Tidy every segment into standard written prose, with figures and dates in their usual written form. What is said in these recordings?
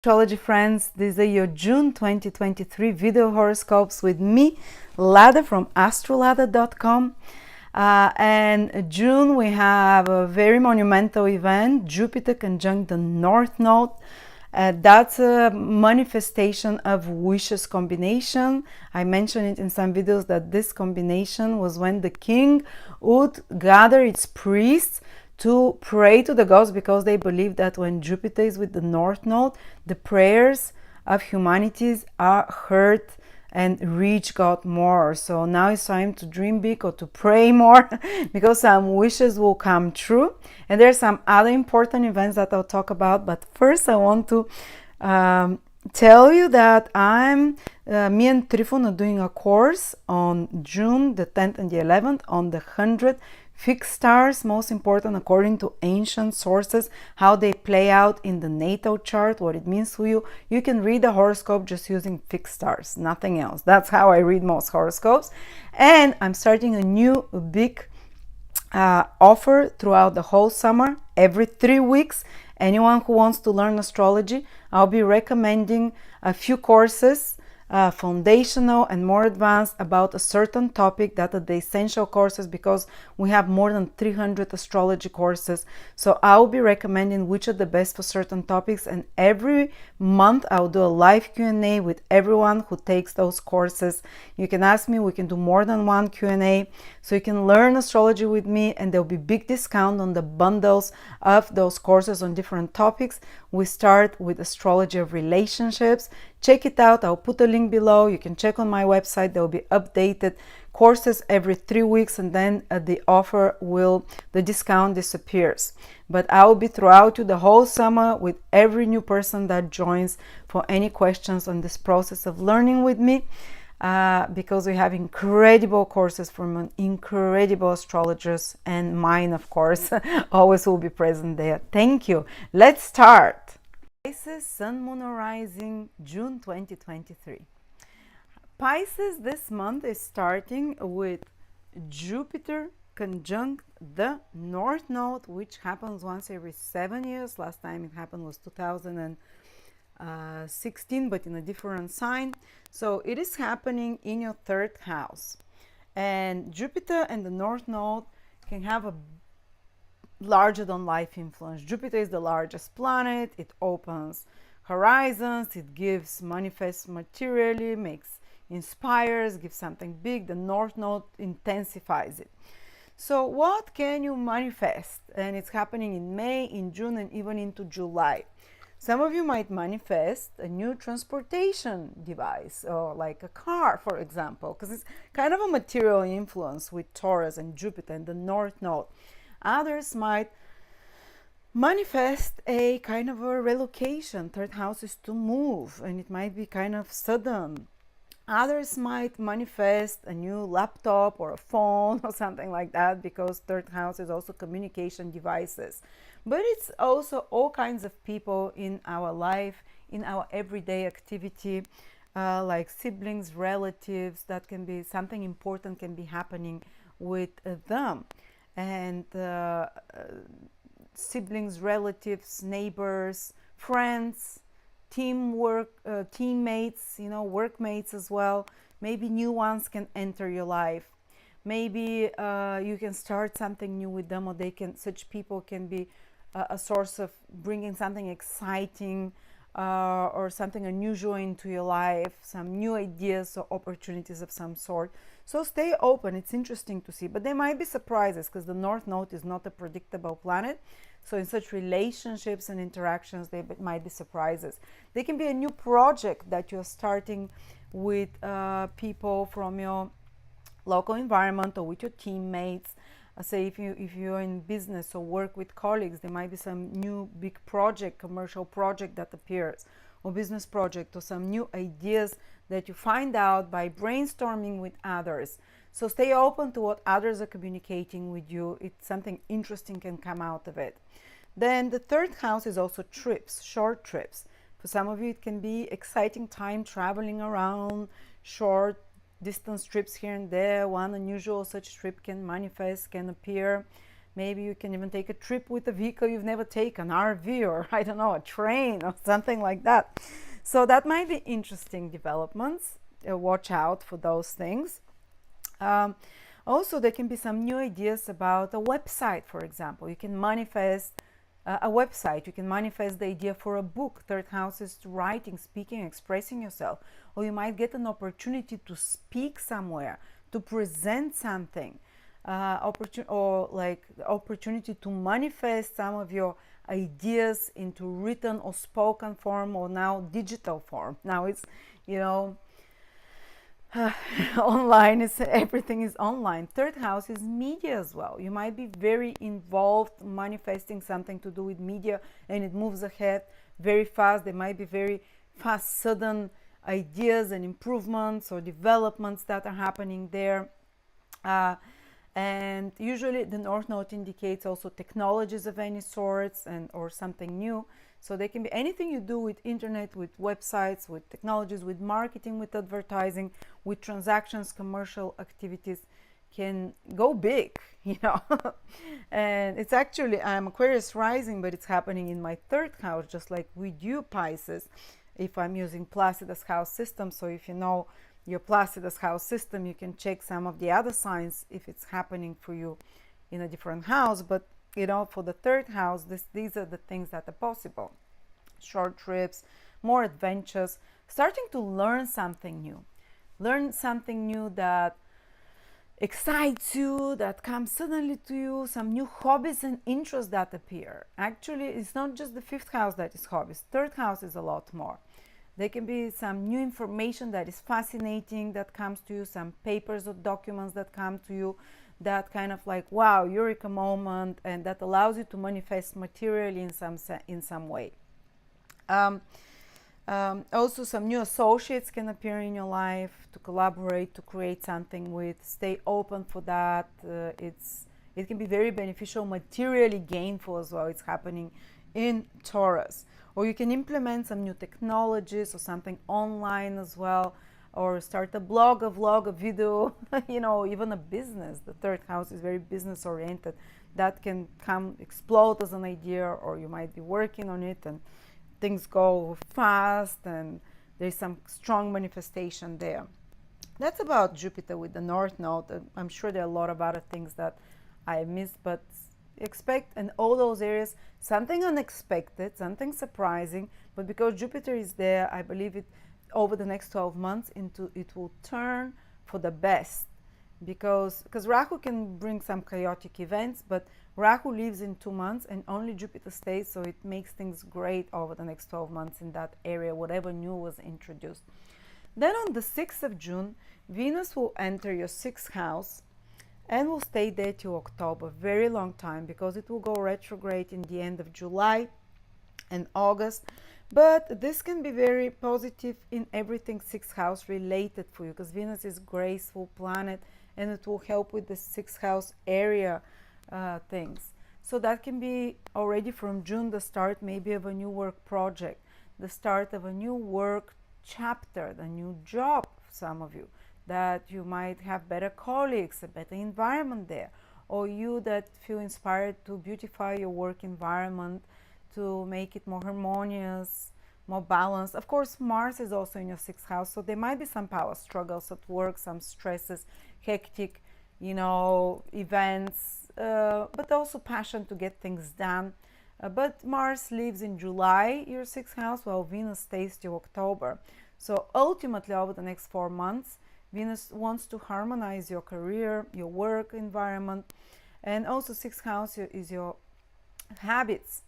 Astrology friends, these are your June 2023 video horoscopes with me, Lada from Astrolada.com. And June we have a very monumental event, Jupiter conjunct the North Node. That's a manifestation of wishes combination. I mentioned it in some videos that this combination was when the king would gather its priests to pray to the gods, because they believe that when Jupiter is with the North Node, the prayers of humanities are heard and reach God more. So now it's time to dream big or to pray more because some wishes will come true. And there's some other important events that I'll talk about. But first I want to tell you that me and Trifon are doing a course on June the 10th and the 11th on the 100 fixed stars, most important according to ancient sources, how they play out in the natal chart, what it means to you. You can read the horoscope just using fixed stars, nothing else. That's how I read most horoscopes. And I'm starting a new big offer throughout the whole summer, every 3 weeks. Anyone who wants to learn astrology, I'll be recommending a few courses, foundational and more advanced, about a certain topic that are the essential courses, because we have more than 300 astrology courses. So I'll be recommending which are the best for certain topics, and every month I'll do a live Q&A with everyone who takes those courses. You can ask me, we can do more than one Q&A, so you can learn astrology with me, and there'll be big discount on the bundles of those courses on different topics. We start with astrology of relationships. Check it out. I'll put a link below. You can check on my website. There will be updated courses every 3 weeks, and then the discount disappears. But I will be throughout you the whole summer with every new person that joins for any questions on this process of learning with me, because we have incredible courses from incredible astrologers, and mine, of course, always will be present there. Thank you. Let's start. Pisces, Sun, Moon, or Rising, June 2023. Pisces this month is starting with Jupiter conjunct the North Node, which happens once every 7 years. Last time it happened was 2016, but in a different sign. So it is happening in your 3rd house. And Jupiter and the North Node can have a larger than life influence. Jupiter is the largest planet. It opens horizons, it gives, manifests materially, inspires, gives something big. The North Node intensifies it. So what can you manifest? And it's happening in May, in June, and even into July. Some of you might manifest a new transportation device, or like a car, for example, because it's kind of a material influence with Taurus and Jupiter and the North Node. Others might manifest a kind of a relocation. 3rd house is to move, and it might be kind of sudden. Others might manifest a new laptop or a phone or something like that, because 3rd house is also communication devices. But it's also all kinds of people in our life, in our everyday activity, like siblings, relatives. That can be something important, can be happening with them. And siblings, relatives, neighbors, friends, teamwork, teammates, workmates as well. Maybe new ones can enter your life. Maybe you can start something new with them, or such people can be a source of bringing something exciting or something unusual into your life, some new ideas or opportunities of some sort. So stay open. It's interesting to see, but there might be surprises, because the North Node is not a predictable planet. So in such relationships and interactions, there might be surprises. There can be a new project that you're starting with people from your local environment or with your teammates. Say if you're in business or work with colleagues, there might be some new big project, commercial project that appears, or business project, or some new ideas that you find out by brainstorming with others. So stay open to what others are communicating with you. It's something interesting can come out of it. Then the 3rd house is also trips, short trips. For some of you, it can be exciting time traveling around, short distance trips here and there. One unusual such trip can manifest, can appear. Maybe you can even take a trip with a vehicle you've never taken, RV, or I don't know, a train or something like that. So that might be interesting developments. Watch out for those things. Also, there can be some new ideas about a website, for example. You can manifest a website. You can manifest the idea for a book. Third house is writing, speaking, expressing yourself. Or you might get an opportunity to speak somewhere, to present something. Or like the opportunity to manifest some of your ideas into written or spoken form, or now digital form. Now it's, you know, online is, everything is online. Third house is media as well. You might be very involved manifesting something to do with media, and it moves ahead very fast. There might be very fast, sudden ideas and improvements or developments that are happening there. And usually the North Node indicates also technologies of any sorts and or something new. So they can be anything you do with internet, with websites, with technologies, with marketing, with advertising, with transactions, commercial activities can go big, you know. And it's actually, I'm Aquarius rising, but it's happening in my third house, just like with you, Pisces, if I'm using Placidus house system. So if you know your Placidus house system, you can check some of the other signs if it's happening for you in a different house. But you know, for the third house, these are the things that are possible. Short trips, more adventures, starting to learn something new. Learn something new that excites you, that comes suddenly to you, some new hobbies and interests that appear. Actually, it's not just the fifth house that is hobbies. Third house is a lot more. There can be some new information that is fascinating that comes to you, some papers or documents that come to you that kind of like, wow, eureka moment, and that allows you to manifest materially in some way. Also, some new associates can appear in your life to collaborate, to create something with. Stay open for that. It can be very beneficial, materially gainful as well. It's happening in Taurus. Or you can implement some new technologies or something online as well, or start a blog, a vlog, a video, you know, even a business. The third house is very business oriented. That can come explode as an idea, or you might be working on it and things go fast and there's some strong manifestation there. That's about Jupiter with the North Node. I'm sure there are a lot of other things that I missed, but expect in all those areas something unexpected, something surprising. But because Jupiter is there, I believe it over the next 12 months it will turn for the best, because Rahu can bring some chaotic events, but Rahu leaves in 2 months and only Jupiter stays, so it makes things great over the next 12 months in that area, whatever new was introduced. Then on the 6th of June, Venus will enter your 6th house and will stay there till October, very long time, because it will go retrograde in the end of July and August. But this can be very positive in everything 6th house related for you, because Venus is graceful planet and it will help with the 6th house area things. So that can be already from June the start maybe of a new work project, the start of a new work chapter, the new job for some of you, that you might have better colleagues, a better environment there, or you that feel inspired to beautify your work environment, to make it more harmonious, more balanced. Of course, Mars is also in your 6th house, so there might be some power struggles at work, some stresses, hectic, you know, events, but also passion to get things done. But Mars leaves in July, your 6th house, while Venus stays till October. So ultimately, over the next 4 months, Venus wants to harmonize your career, your work environment, and also 6th house is your habits.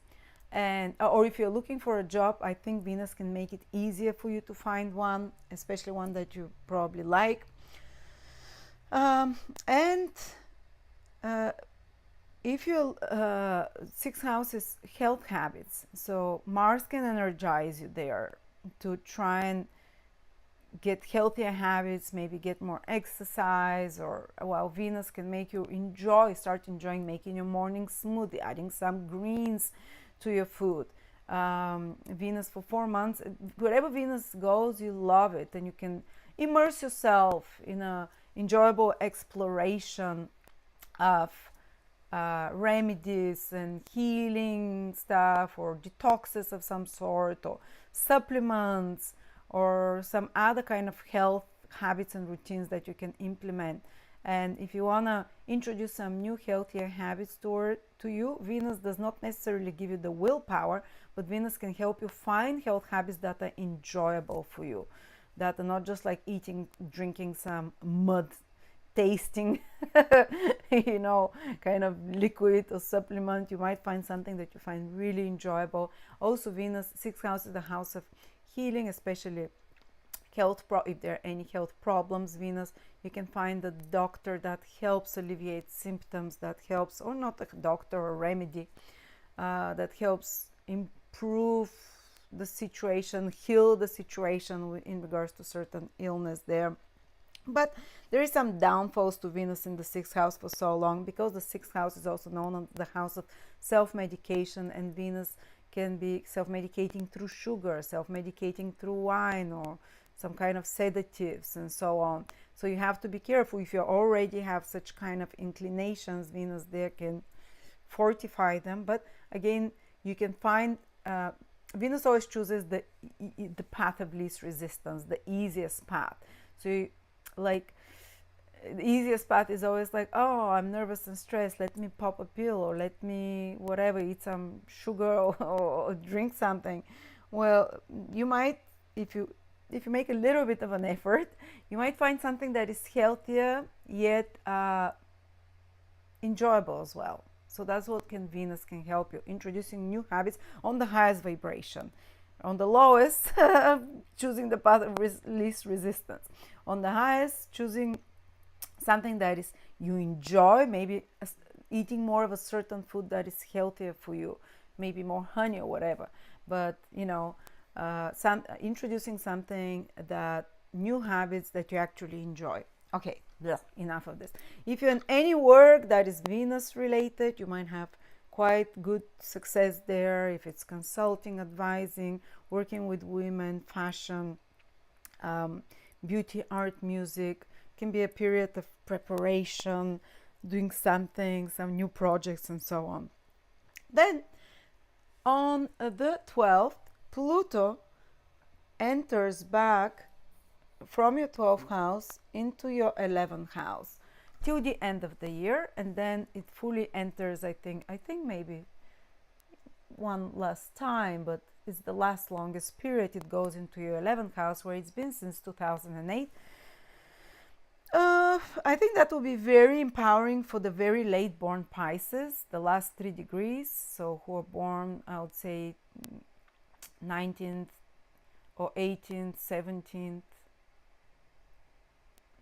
And or if you're looking for a job, I think Venus can make it easier for you to find one, especially one that you probably like. If your 6th house is health habits, so Mars can energize you there to try and get healthier habits, maybe get more exercise, or while Venus can make you start enjoying making your morning smoothie, adding some greens to your food. Venus for 4 months, wherever Venus goes, you love it, and you can immerse yourself in a enjoyable exploration of remedies and healing stuff, or detoxes of some sort, or supplements, or some other kind of health habits and routines that you can implement. And if you want to introduce some new healthier habits to you, Venus does not necessarily give you the willpower, but Venus can help you find health habits that are enjoyable for you, that are not just like eating, drinking some mud tasting kind of liquid or supplement. You might find something that you find really enjoyable. Also, Venus, sixth house is the house of healing, especially if there are any health problems. Venus, you can find a doctor that helps alleviate symptoms, that helps, or not a doctor or remedy, that helps improve the situation, heal the situation in regards to certain illness there. But there is some downfalls to Venus in the sixth house for so long, because the sixth house is also known as the house of self-medication, and Venus can be self-medicating through sugar, self-medicating through wine, or some kind of sedatives and so on. So you have to be careful. If you already have such kind of inclinations, Venus there can fortify them. But again, you can find Venus always chooses the path of least resistance, the easiest path. So like the easiest path is always like, oh, I'm nervous and stressed, let me pop a pill, or let me whatever, eat some sugar, or drink something. Well, you might, if you make a little bit of an effort, you might find something that is healthier yet enjoyable as well. So that's what Venus can help you, introducing new habits on the highest vibration. On the lowest, choosing the path of least resistance. On the highest, choosing something that is you enjoy, maybe eating more of a certain food that is healthier for you, maybe more honey or whatever. But introducing something that new habits that you actually enjoy. Okay, enough of this. If you're in any work that is Venus related, you might have quite good success there. If it's consulting, advising, working with women, fashion, beauty, art, music, can be a period of preparation, doing something, some new projects and so on. Then on the 12th, Pluto enters back from your 12th house into your 11th house till the end of the year, and then it fully enters, I think maybe one last time, but it's the last longest period. It goes into your 11th house, where it's been since 2008. I think that will be very empowering for the very late born Pisces, the last 3 degrees, so who are born, I would say 19th or 18th, 17th,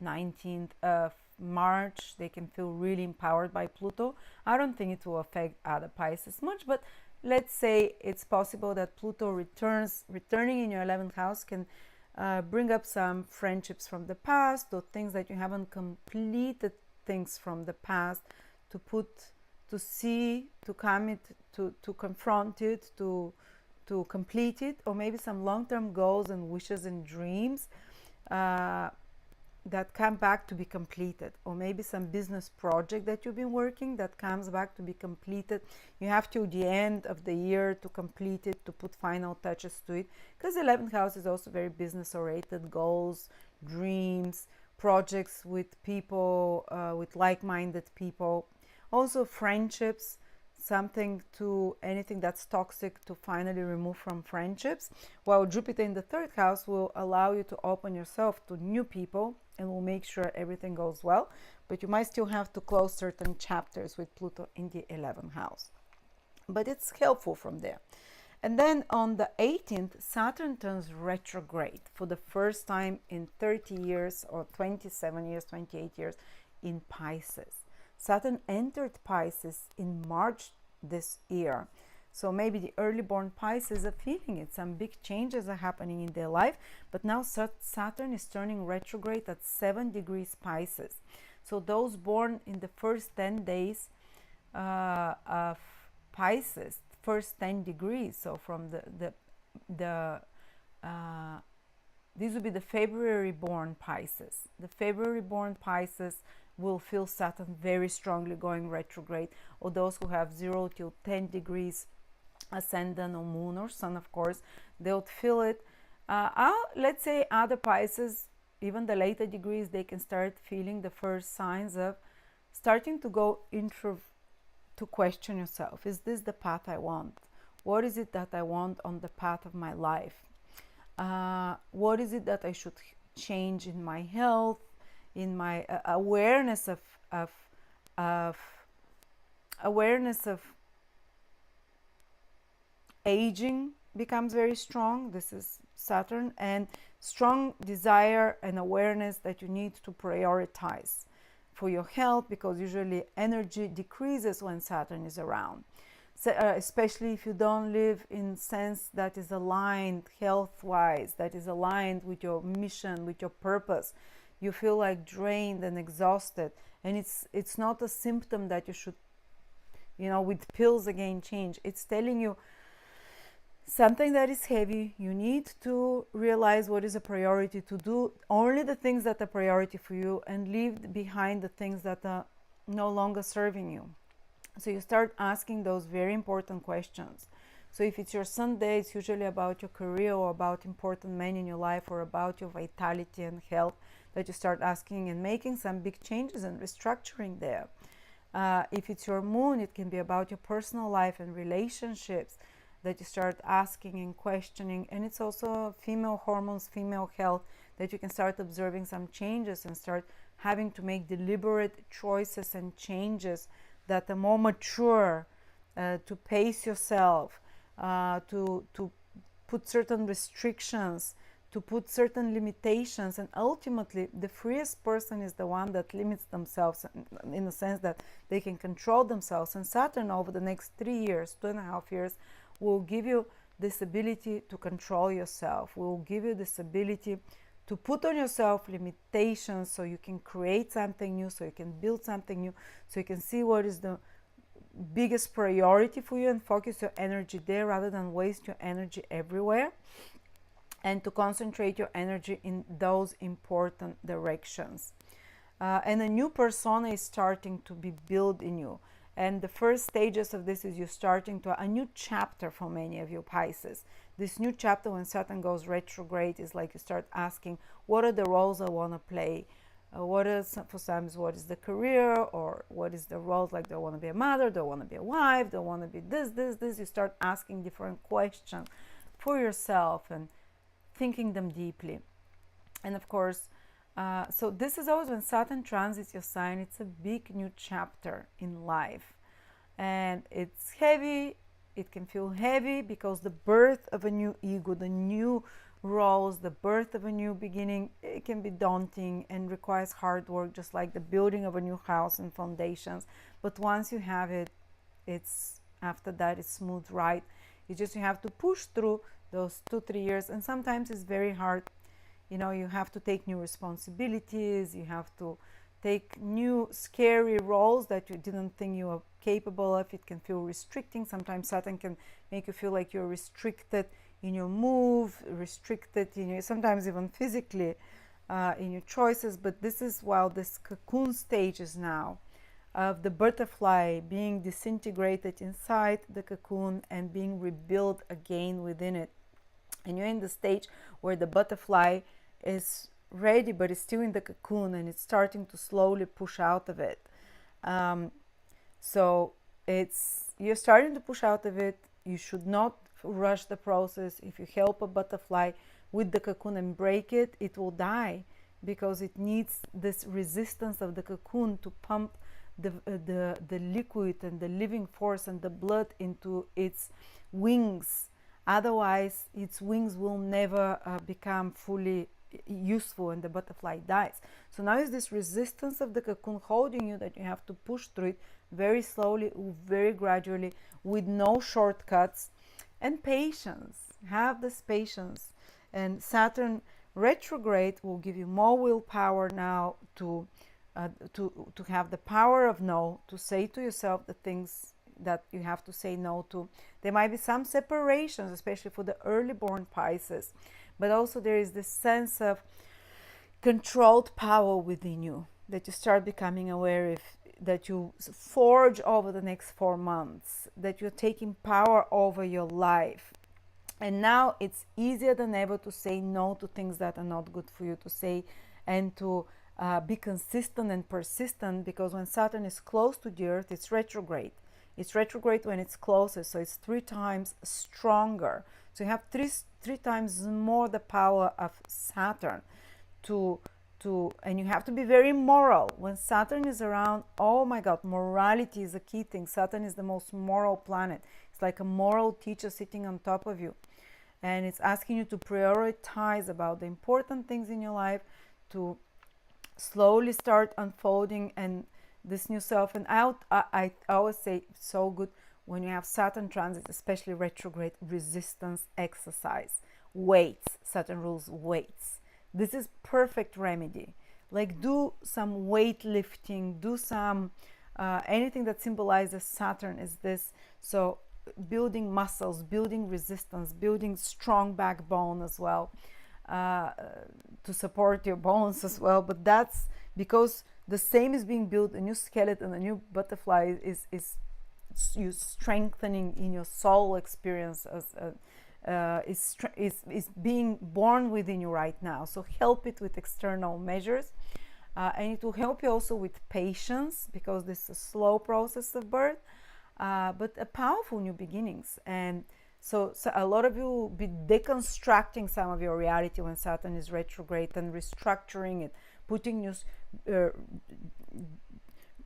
19th of March. They can feel really empowered by Pluto. I don't think it will affect other Pisces much, but let's say it's possible that Pluto returning in your 11th house can bring up some friendships from the past, or things that you haven't completed, things from the past, to confront it, to complete it, or maybe some long-term goals and wishes and dreams that come back to be completed, or maybe some business project that you've been working that comes back to be completed. You have till the end of the year to complete it, to put final touches to it, because the 11th house is also very business oriented, goals, dreams, projects with people, with like-minded people, also friendships, anything that's toxic to finally remove from friendships, while Jupiter in the 3rd house will allow you to open yourself to new people and will make sure everything goes well, but you might still have to close certain chapters with Pluto in the 11th house, but it's helpful from there. And then on the 18th, Saturn turns retrograde for the first time in 30 years or 27 years, 28 years in Pisces. Saturn entered Pisces in March this year. So maybe the early born Pisces are feeling it. Some big changes are happening in their life. But now Saturn is turning retrograde at 7 degrees Pisces. So those born in the first 10 days of Pisces, first 10 degrees. So from these would be the February born Pisces. The February born Pisces will feel Saturn very strongly going retrograde, or those who have 0 till 10 degrees Ascendant or Moon or Sun, of course, they'll feel it. Let's say other Pisces, even the later degrees, they can start feeling the first signs of starting to go to question yourself. Is this the path I want? What is it that I want on the path of my life? What is it that I should change in my health, in my awareness of aging becomes very strong. This is Saturn, and strong desire and awareness that you need to prioritize for your health, because usually energy decreases when Saturn is around. So, especially if you don't live in sense that is aligned health-wise, that is aligned with your mission, with your purpose. You feel like drained and exhausted, and it's not a symptom that you should, with pills again change. It's telling you something that is heavy. You need to realize what is a priority, to do only the things that are priority for you and leave behind the things that are no longer serving you. So you start asking those very important questions. So if it's your Sun day, it's usually about your career or about important men in your life or about your vitality and health, that you start asking and making some big changes and restructuring there. If it's your Moon, it can be about your personal life and relationships, that you start asking and questioning. And it's also female hormones, female health, that you can start observing some changes and start having to make deliberate choices and changes that are more mature, to pace yourself, to put certain restrictions, to put certain limitations. And ultimately, the freest person is the one that limits themselves, in the sense that they can control themselves. And Saturn, over the next 3 years, 2.5 years, will give you this ability to control yourself, will give you this ability to put on yourself limitations, so you can create something new, so you can build something new, so you can see what is the biggest priority for you and focus your energy there rather than waste your energy everywhere, and to concentrate your energy in those important directions. And a new persona is starting to be built in you. And the first stages of this is you're starting to a new chapter for many of you Pisces. This new chapter, when Saturn goes retrograde, is like you start asking, what are the roles I want to play? What is, for some, what is the career, or what is the roles? Like, do I want to be a mother? Do I want to be a wife? Do I want to be this? You start asking different questions for yourself and thinking them deeply. And of course, so this is always when Saturn transits your sign. It's a big new chapter in life, and it's heavy. It can feel heavy because the birth of a new ego, the new roles, the birth of a new beginning, it can be daunting and requires hard work, just like the building of a new house and foundations. But once you have it, it's after that it's smooth, right? You have to push through those 2-3 years, and sometimes it's very hard. You have to take new responsibilities, you have to take new scary roles that you didn't think you were capable of. It can feel restricting. Sometimes Saturn can make you feel like you're restricted in your move, restricted in your, sometimes even physically, in your choices. But this is while this cocoon stage is now of the butterfly being disintegrated inside the cocoon and being rebuilt again within it. And you're in the stage where the butterfly is ready, but it's still in the cocoon, and it's starting to slowly push out of it. So you're starting to push out of it. You should not rush the process. If you help a butterfly with the cocoon and break it, it will die, because it needs this resistance of the cocoon to pump the liquid and the living force and the blood into its wings. Otherwise, its wings will never become fully useful, and the butterfly dies. So now is this resistance of the cocoon holding you, that you have to push through it very slowly, very gradually, with no shortcuts, and patience. Have this patience. And Saturn retrograde will give you more willpower now to have the power of no, to say to yourself the things that you have to say no to. There might be some separations, especially for the early born Pisces, but also there is this sense of controlled power within you. that you start becoming aware if that you forge over the next 4 months, that you're taking power over your life. And now it's easier than ever to say no to things that are not good for you to say, and to be consistent and persistent, because when Saturn is close to the Earth, it's retrograde. It's retrograde when it's closest, so it's 3 times stronger. So you have three times more the power of Saturn and you have to be very moral. When Saturn is around, oh my God, morality is a key thing. Saturn is the most moral planet. It's like a moral teacher sitting on top of you. And it's asking you to prioritize about the important things in your life, to slowly start unfolding and this new self. And I always say it's so good when you have Saturn transit, especially retrograde, resistance exercise. Weights. Saturn rules weights. This is perfect remedy. Like, do some weightlifting, do some anything that symbolizes Saturn is this. So building muscles, building resistance, building strong backbone as well, to support your bones as well. But that's because the same is being built. A new skeleton, a new butterfly is you strengthening in your soul experience as is being born within you right now. So help it with external measures, and it will help you also with patience, because this is a slow process of birth, but a powerful new beginnings. And so a lot of you will be deconstructing some of your reality when Saturn is retrograde, and restructuring it, putting new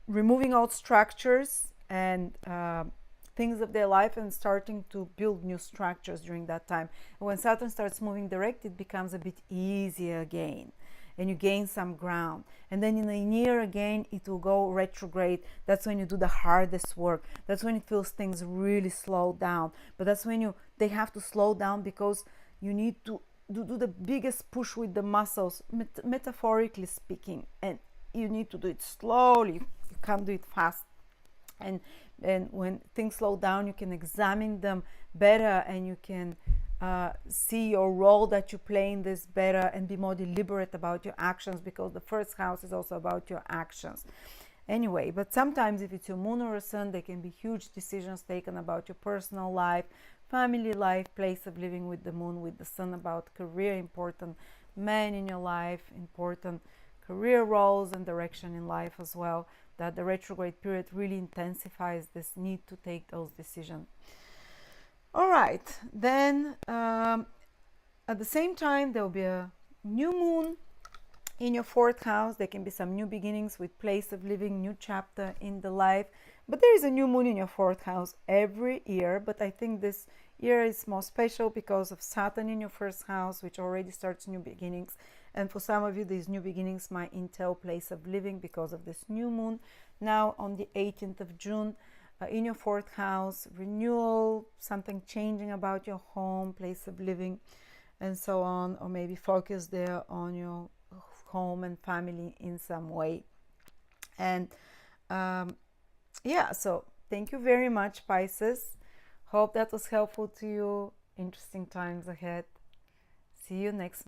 removing old structures and things of their life, and starting to build new structures during that time. And when Saturn starts moving direct, it becomes a bit easier again, and you gain some ground. And then in a year again, it will go retrograde. That's when you do the hardest work. That's when it feels things really slow down. But that's when they have to slow down, because you need to do the biggest push with the muscles, metaphorically speaking, and you need to do it slowly. You can't do it fast. And when things slow down, you can examine them better, and you can see your role that you play in this better, and be more deliberate about your actions, because the first house is also about your actions. Anyway, but sometimes if it's your moon or a sun, there can be huge decisions taken about your personal life, family life, place of living with the moon, with the sun, about career, important men in your life, important career roles and direction in life as well, that the retrograde period really intensifies this need to take those decisions. All right, then at the same time, there will be a new moon in your 4th house. There can be some new beginnings with place of living, new chapter in the life. But there is a new moon in your 4th house every year. But I think this year is more special because of Saturn in your 1st house, which already starts new beginnings. And for some of you, these new beginnings might entail place of living because of this new moon. Now on the 18th of June, in your 4th house, renewal, something changing about your home, place of living, and so on. Or maybe focus there on your home and family in some way. And yeah, so thank you very much, Pisces. Hope that was helpful to you. Interesting times ahead. See you next